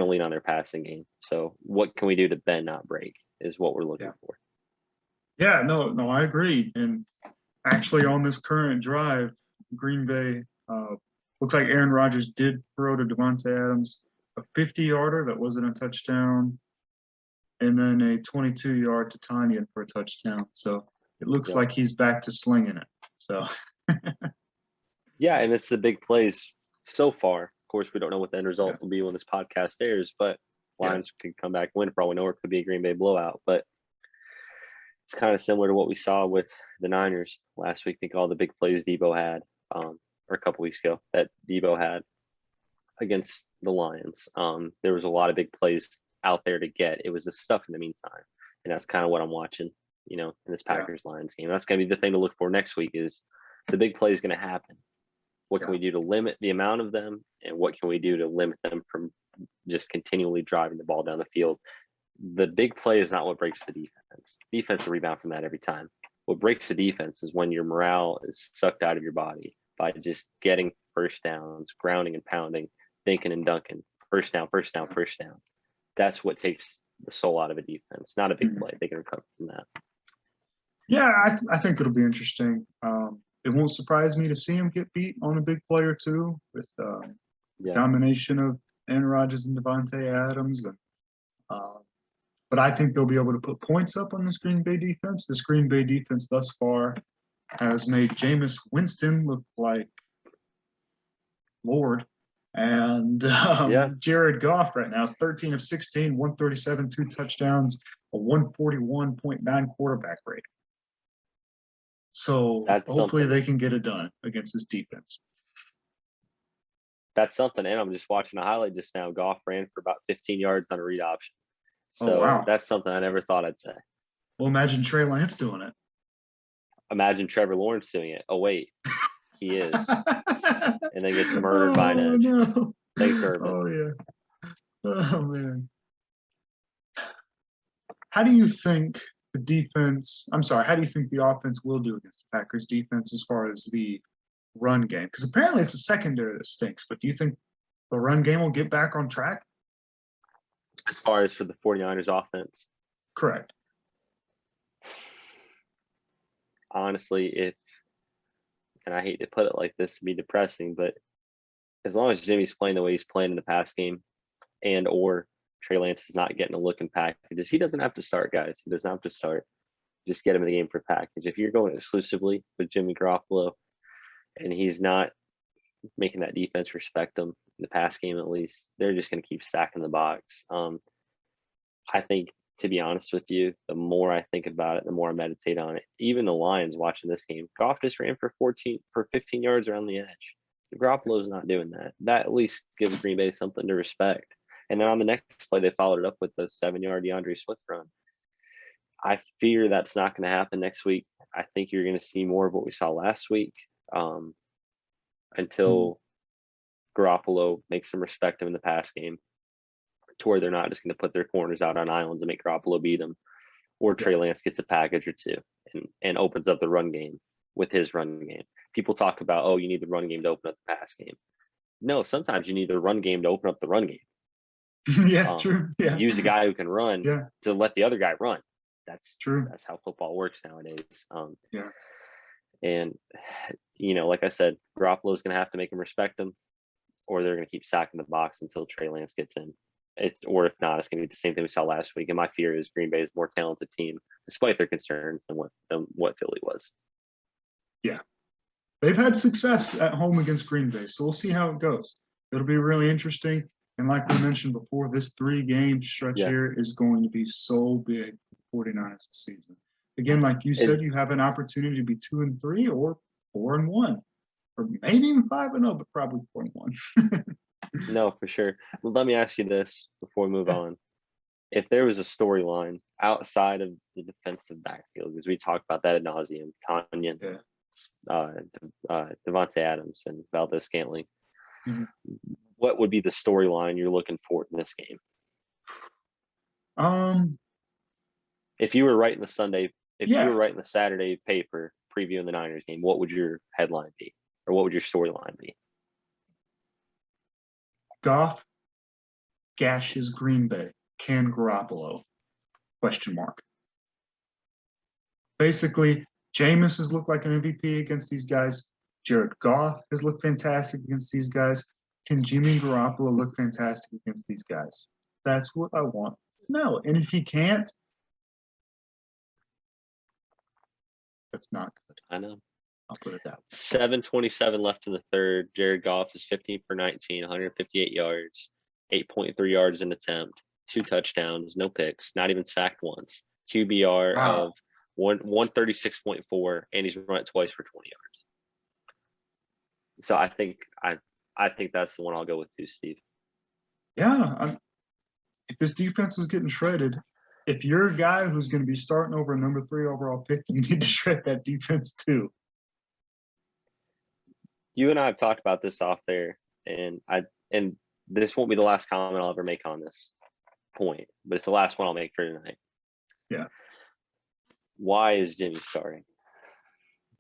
to lean on their passing game. So what can we do to bend, not break is what we're looking for. Yeah, no, I agree. And actually on this current drive, Green Bay, looks like Aaron Rodgers did throw to Devontae Adams a 50-yarder that wasn't a touchdown, and then a 22-yard to Tanyan for a touchdown. So it looks like he's back to slinging it. So yeah, and it's the big plays so far. Of course, we don't know what the end result will be when this podcast airs, but Lions could come back and win for all we know, or it could be a Green Bay blowout. But it's kind of similar to what we saw with the Niners last week. I think all the big plays Debo had, or a couple weeks ago, that Debo had against the Lions. There was a lot of big plays out there to get. It was the stuff in the meantime, and that's kind of what I'm watching, in this Packers Lions game. That's going to be the thing to look for next week. Is the big play is going to happen. What can we do to limit the amount of them, and what can we do to limit them from just continually driving the ball down the field? The big play is not what breaks the defense. Defense will rebound from that every time. What breaks the defense is when your morale is sucked out of your body by just getting first downs, grounding and pounding, thinking and dunking, first down, first down, first down. That's what takes the soul out of a defense, not a big play. They can recover from that. Yeah, I think it'll be interesting. It won't surprise me to see him get beat on a big play or two with domination of Aaron Rodgers and Devontae Adams. But I think they'll be able to put points up on this Green Bay defense. This Green Bay defense thus far has made Jameis Winston look like Lord. And Jared Goff right now is 13 of 16, 137, 2 touchdowns, a 141.9 quarterback rating. So hopefully they can get it done against this defense. That's something. And I'm just watching a highlight just now. Goff ran for about 15 yards on a read option. So that's something I never thought I'd say. Well, imagine Trey Lance doing it. Imagine Trevor Lawrence doing it. Oh, wait, he is. And then gets murdered by an edge. No. Thanks, Urban. Oh, yeah. Oh, man. How do you think the offense will do against the Packers defense as far as the run game? Because apparently it's a secondary that stinks, but do you think the run game will get back on track? As far as for the 49ers offense? Correct. Honestly, and I hate to put it like this to be depressing, but as long as Jimmy's playing the way he's playing in the pass game and or Trey Lance is not getting a look in packages, he doesn't have to start, guys. He doesn't have to start. Just get him in the game for package. If you're going exclusively with Jimmy Garoppolo and he's not making that defense respect him in the pass game, at least, they're just going to keep stacking the box. I think, to be honest with you, the more I think about it, the more I meditate on it. Even the Lions watching this game, Goff just ran for 15 yards around the edge. Garoppolo's not doing that. That at least gives Green Bay something to respect. And then on the next play, they followed it up with the 7-yard DeAndre Swift run. I fear that's not going to happen next week. I think you're going to see more of what we saw last week until Garoppolo makes them respect him in the pass game, to where they're not just going to put their corners out on islands and make Garoppolo beat them, or Trey Lance gets a package or two and opens up the run game with his run game. People talk about, oh, you need the run game to open up the pass game. No, sometimes you need the run game to open up the run game. True. Yeah. Use a guy who can run to let the other guy run. That's true. That's how football works nowadays. And, like I said, Garoppolo's going to have to make him respect him, or they're going to keep sacking the box until Trey Lance gets in. Or if not, it's going to be the same thing we saw last week. And my fear is Green Bay is a more talented team, despite their concerns, than what Philly was. Yeah. They've had success at home against Green Bay, so we'll see how it goes. It'll be really interesting. And like we mentioned before, this 3-game stretch here is going to be so big for 49ers this season. Again, like you said, you have an opportunity to be 2-3 or 4-1, or maybe even 5-0, but probably 4-1. No, for sure. Well, let me ask you this before we move on. If there was a storyline outside of the defensive backfield, because we talked about that ad nauseum, Tanyan, Devontae Adams, and Valdez-Scantling, what would be the storyline you're looking for in this game? If you were writing the Saturday paper previewing the Niners game, what would your headline be, or what would your storyline be? Goff gashes Green Bay. Can Garoppolo? ? Basically, Jameis has looked like an MVP against these guys. Jared Goff has looked fantastic against these guys. can Jimmy Garoppolo look fantastic against these guys? That's what I want to know. And if he can't, that's not good. I know. I'll put it that way. 7:27 left in the third. Jared Goff is 15 for 19, 158 yards, 8.3 yards an attempt, 2 touchdowns, no picks, not even sacked once. QBR Wow. of 136.4, and he's run it twice for 20 yards. So I think that's the one I'll go with too, Steve. Yeah, if this defense is getting shredded, if you're a guy who's going to be starting over a number 3 overall pick, you need to shred that defense too. You and I have talked about this off there, and this won't be the last comment I'll ever make on this point, but it's the last one I'll make for tonight. Yeah. Why is Jimmy starting?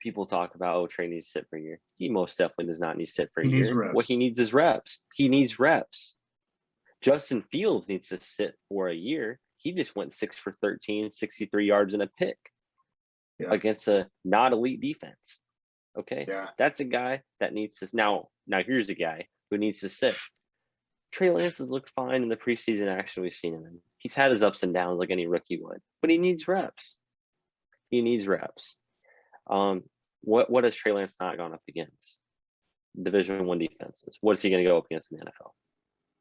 People talk about, oh, Trey needs to sit for a year. He most definitely does not need to sit for a He needs year. reps. What he needs is reps. He needs reps. Justin Fields needs to sit for a year. He just went 6 for 13, 63 yards and a pick against a not elite defense. Okay. Yeah. That's a guy that needs to now here's a guy who needs to sit. Trey Lance has looked fine in the preseason action we've seen him in. He's had his ups and downs like any rookie would, but he needs reps. He needs reps. What has Trey Lance not gone up against? Division I defenses. What is he going to go up against in the NFL?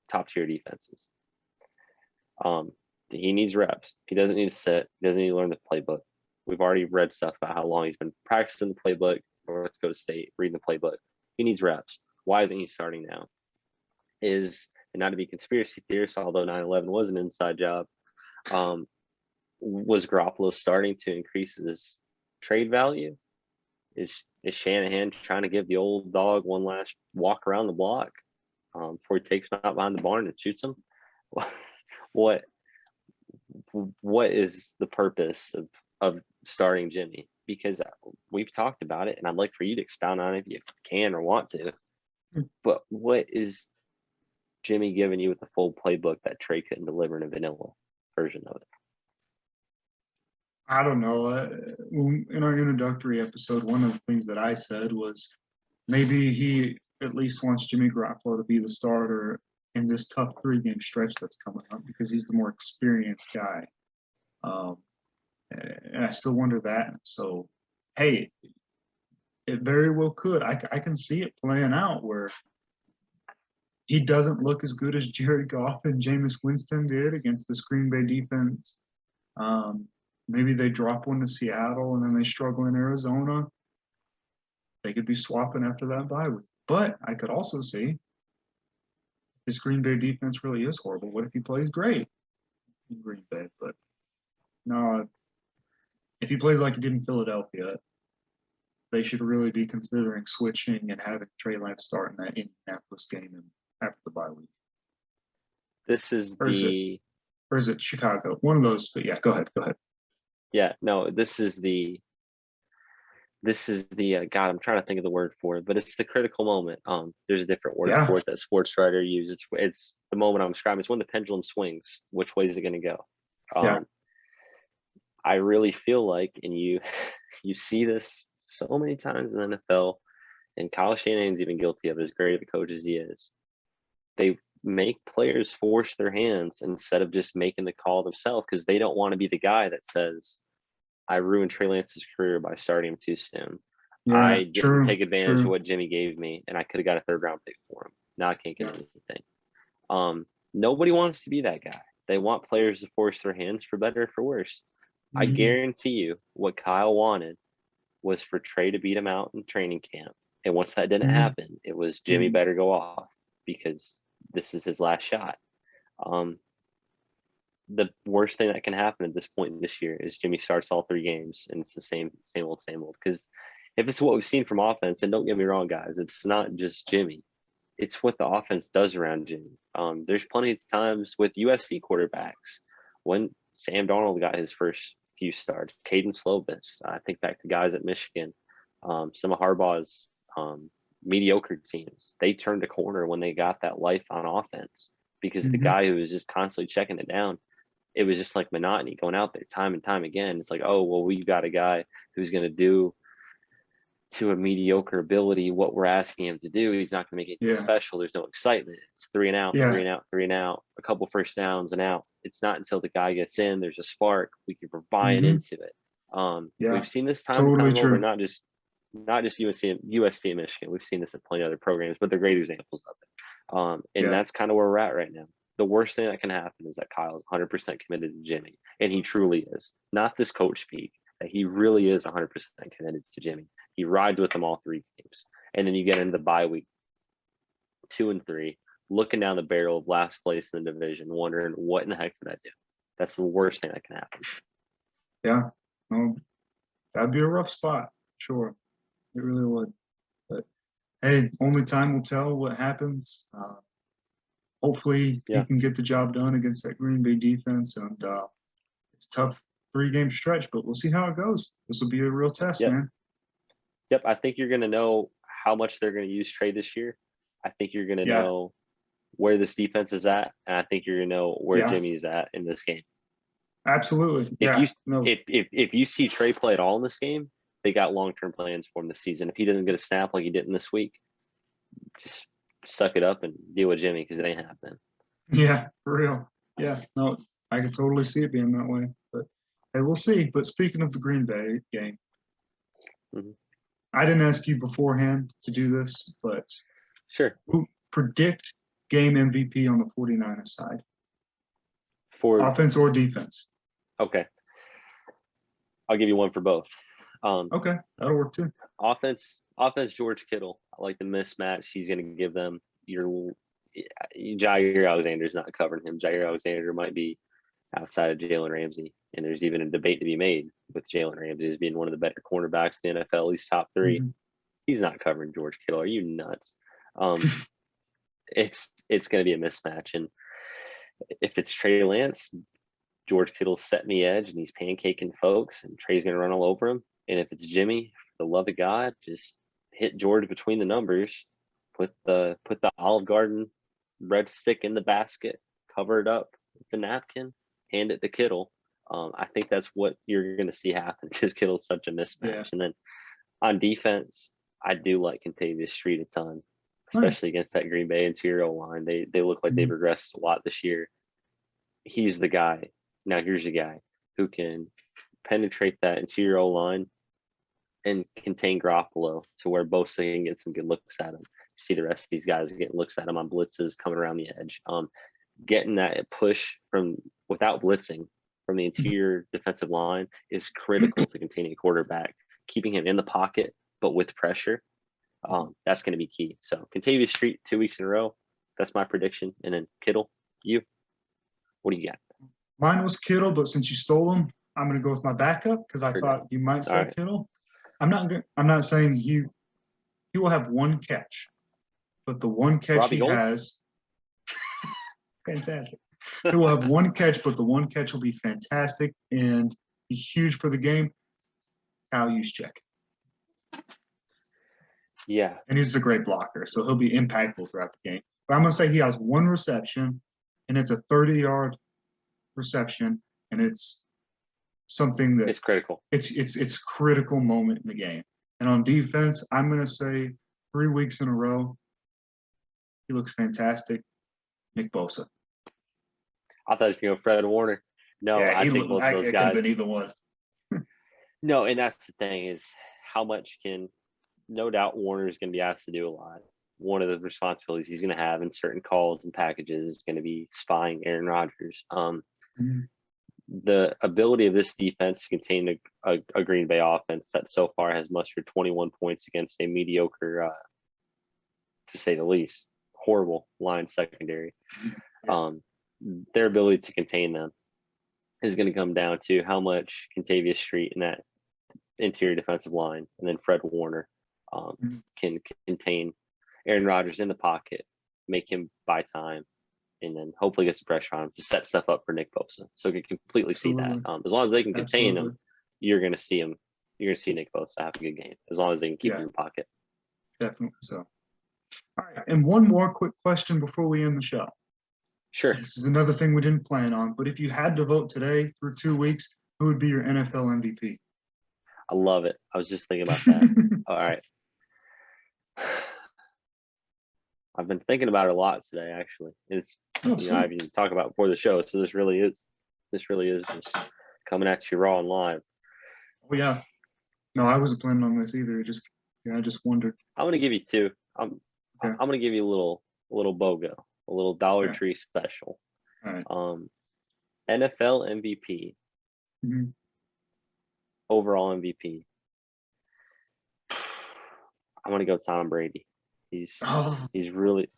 Top tier defenses. He needs reps. He doesn't need to sit. He doesn't need to learn the playbook. We've already read stuff about how long he's been practicing the playbook, or let's go to state, reading the playbook. He needs reps. Why isn't he starting now? And not to be conspiracy theorist, although 9/11 was an inside job, was Garoppolo starting to increase his trade value? Is Shanahan trying to give the old dog one last walk around the block before he takes him out behind the barn and shoots him? What is the purpose of starting Jimmy? Because we've talked about it, and I'd like for you to expound on it if you can or want to. But what is Jimmy giving you with the full playbook that Trey couldn't deliver in a vanilla version of it? I don't know. In our introductory episode, one of the things that I said was maybe he at least wants Jimmy Garoppolo to be the starter in this tough 3-game stretch that's coming up because he's the more experienced guy. And I still wonder that. So, hey, it very well could. I can see it playing out where he doesn't look as good as Jared Goff and Jameis Winston did against this Green Bay defense. Maybe they drop one to Seattle and then they struggle in Arizona. They could be swapping after that bye week. But I could also see this Green Bay defense really is horrible. What if he plays great in Green Bay? But no, if he plays like he did in Philadelphia, they should really be considering switching and having Trey Lance start in that Indianapolis game and after the bye week. This is or is it Chicago? One of those. But yeah, go ahead. Yeah, no, this is the God, I'm trying to think of the word for it, but it's the critical moment. There's a different word for it that sports writer uses. It's the moment I'm describing. It's when the pendulum swings. Which way is it going to go? I really feel like, and you see this so many times in the NFL, and Kyle Shanahan's even guilty of it, as great of a coach as he is. They make players force their hands instead of just making the call themselves because they don't want to be the guy that says, I ruined Trey Lance's career by starting him too soon. I didn't take advantage of what Jimmy gave me, and I could have got a 3rd-round pick for him. Now I can't get anything. Nobody wants to be that guy. They want players to force their hands for better or for worse. I guarantee you what Kyle wanted was for Trey to beat him out in training camp. And once that didn't happen, it was Jimmy better go off because this is his last shot. The worst thing that can happen at this point this year is Jimmy starts all 3 games and it's the same old. Because if it's what we've seen from offense, and don't get me wrong, guys, it's not just Jimmy. It's what the offense does around Jimmy. There's plenty of times with USC quarterbacks when Sam Darnold got his first few starts, Caden Slovis. I think back to guys at Michigan, some of Harbaugh's mediocre teams. They turned a corner when they got that life on offense because the guy who was just constantly checking it down, it was just like monotony going out there time and time again. It's like, oh, well, we've got a guy who's going to do to a mediocre ability, what we're asking him to do, he's not going to make anything Yeah. special. There's no excitement. It's 3 and out, Yeah. 3 and out, 3 and out, a couple first downs and out. It's not until the guy gets in, there's a spark, we can provide Mhm. into it. Yeah. We've seen this time and Totally time over, true. not just USC and Michigan. We've seen this at plenty of other programs, but they're great examples of it. And Yeah. that's kind of where we're at right now. The worst thing that can happen is that Kyle's 100% committed to Jimmy, and he truly is. Not this coach speak, that he really is 100% committed to Jimmy. He rides with him all 3 games. And then you get into the bye week 2 and 3, looking down the barrel of last place in the division, wondering what in the heck did I do? That's the worst thing that can happen. Yeah. No, that'd be a rough spot. Sure. It really would. But hey, only time will tell what happens. Hopefully Yeah. he can get the job done against that Green Bay defense. And it's a tough 3-game stretch, but we'll see how it goes. This will be a real test, Yep. man. Yep, I think you're going to know how much they're going to use Trey this year. I think you're going to Yeah. know where this defense is at, and I think you're going to know where Yeah. Jimmy's at in this game. Absolutely. If Yeah. you No. if you see Trey play at all in this game, they got long-term plans for him this season. If he doesn't get a snap like he did in this week, just suck it up and deal with Jimmy because it ain't happening. Yeah, for real. Yeah. No, I can totally see it being that way. But hey, we'll see. But speaking of the Green Bay game, Mhm. I didn't ask you beforehand to do this, but Sure. who predict game MVP on the 49ers side? For Offense or defense? okay, I'll give you one for both. Okay, that'll work too. Offense, George Kittle. I like the mismatch he's going to give them. Jair Alexander's not covering him. Jair Alexander might be outside of Jalen Ramsey, and there's even a debate to be made with Jalen Ramsey as being one of the better cornerbacks in the NFL. He's top 3. Mhm. He's not covering George Kittle. Are you nuts? It's going to be a mismatch, and if it's Trey Lance, George Kittle's setting the edge and he's pancaking folks, and Trey's going to run all over him. And if it's Jimmy, for the love of God, just hit George between the numbers, put the Olive Garden red stick in the basket, cover it up with the napkin, hand it to Kittle. I think that's what you're going to see happen because Kittle's such a mismatch. Yeah. And then on defense, I do like Contavious Street a ton, especially against that Green Bay interior line. They look like they've regressed a lot this year. He's the guy. Now here's a guy who can penetrate that interior line and contain Garoppolo to where Bosa can get some good looks at him. You see the rest of these guys getting looks at him on blitzes coming around the edge. Getting that push from without blitzing from the interior defensive line is critical to containing a quarterback, keeping him in the pocket, but with pressure. That's going to be key. So Contavious Street 2 weeks in a row. That's my prediction. And then Kittle, what do you got? Mine was Kittle, but since you stole him, I'm going to go with my backup because I thought you might say right. Kittle. I'm not saying he will have one catch, but the one catch Robbie he Gould? has, fantastic. He will have one catch, but the one catch will be fantastic and be huge for the game. Kyle Juszczyk. Yeah. And he's a great blocker, so he'll be impactful throughout the game. But I'm going to say he has one reception, and it's a 30-yard reception, and it's something that It's critical. It's critical moment in the game. And on defense, I'm going to say 3 weeks in a row, he looks fantastic. Nick Bosa. I thought it was going to go Fred Warner. No, Yeah, I think both of those it could guys. have been either one. No, and that's the thing is how much can, no doubt Warner is going to be asked to do a lot. One of the responsibilities he's going to have in certain calls and packages is going to be spying Aaron Rodgers. The ability of this defense to contain a Green Bay offense that so far has mustered 21 points against a mediocre, to say the least, horrible line secondary. Their ability to contain them is going to come down to how much Contavious Street and that interior defensive line, and then Fred Warner can contain Aaron Rodgers in the pocket, make him buy time, and then hopefully get some pressure on him to set stuff up for Nick Bosa. So you can completely see that. As long as they can contain him, you're going to see him. You're going to see Nick Bosa have a good game as long as they can keep him in the pocket. Definitely so. All right, and one more quick question before we end the show. Sure. This is another thing we didn't plan on, but if you had to vote today through 2 weeks, who would be your NFL MVP? I love it. I was just thinking about that. All right. I've been thinking about it a lot today, actually. It's I've even talked about it before the show. So this really is just coming at you raw and live. Oh yeah. No, I wasn't planning on this either. I just wondered. I'm gonna give you two. I'm gonna give you a little BOGO, a little Dollar Tree special. All right. NFL MVP. Mm-hmm. Overall MVP. I'm gonna go Tom Brady. He's really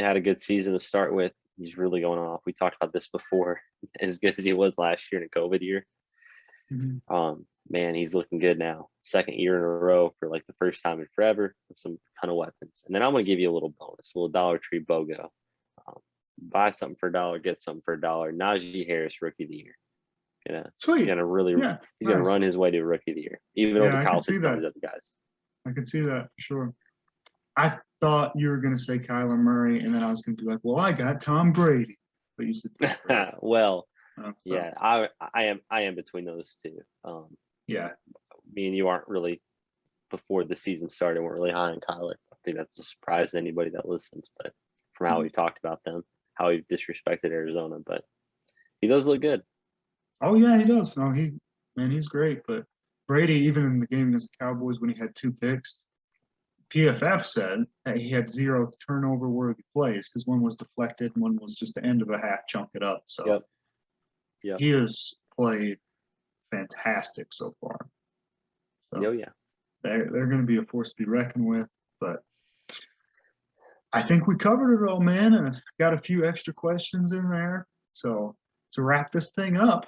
had a good season to start with. He's really going off. We talked about this before. As good as he was last year in a COVID year. Mm-hmm. Man, he's looking good now. Second year in a row for like the first time in forever with some ton of weapons. And then I'm gonna give you a little bonus, a little Dollar Tree BOGO. Buy something for $1, get something for $1. Najee Harris, Rookie of the Year. Sweet. He's gonna run his way to Rookie of the Year, even over Kyle Pitts and these other guys. I could see that for sure. I thought you were going to say Kyler Murray, and then I was going to be like, well, I got Tom Brady. But you said well, yeah, I am between those two. Yeah. Me and you aren't really, before the season started, weren't really high on Kyler. I think that's a surprise to anybody that listens, but from how we talked about them, how he disrespected Arizona, but he does look good. Oh, yeah, he does. No, he's great. But Brady, even in the game against the Cowboys when he had 2 picks, PFF said that he had 0 turnover-worthy plays because one was deflected and one was just the end of a half, chunk it up. So he has played fantastic so far. So oh, yeah. They're going to be a force to be reckoned with. But I think we covered it all, man, and got a few extra questions in there. So to wrap this thing up,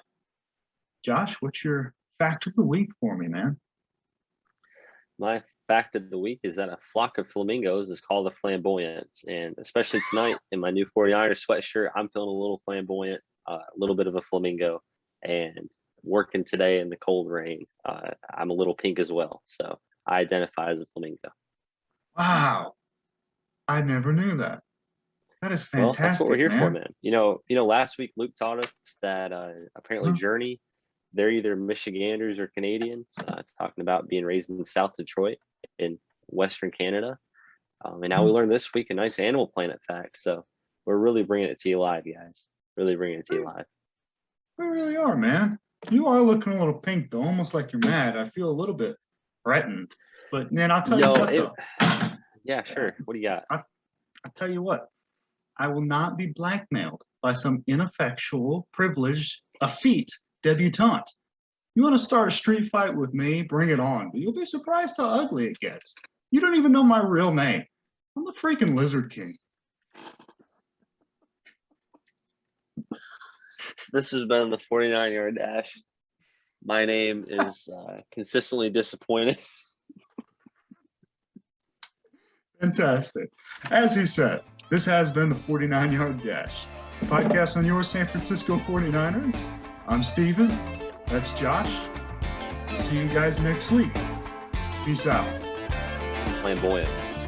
Josh, what's your fact of the week for me, man? My fact of the week is that a flock of flamingos is called a flamboyance. And especially tonight in my new 49ers sweatshirt, I'm feeling a little flamboyant, a little bit of a flamingo. And working today in the cold rain, I'm a little pink as well. So I identify as a flamingo. Wow. I never knew that. That is fantastic. Well, that's what we're here for, man. You know, last week Luke taught us that apparently Journey, they're either Michiganders or Canadians, talking about being raised in South Detroit in Western Canada. And now we learned this week a nice Animal Planet fact. So we're really bringing it to you live, guys. Really bringing it to you live. We really are, man. You are looking a little pink, though, almost like you're mad. I feel a little bit threatened. But, man, I'll tell you what, though. Yeah, sure. What do you got? I'll tell you what. I will not be blackmailed by some ineffectual, privileged, effete debutante. You want to start a street fight with me? Bring it on. But you'll be surprised how ugly it gets. You don't even know my real name. I'm the freaking Lizard King. This has been the 49-yard dash. My name is consistently disappointed. Fantastic. As he said, this has been the 49-yard dash, the podcast on your San Francisco 49ers. I'm Steven. That's Josh. We'll see you guys next week. Peace out. Flamboyance.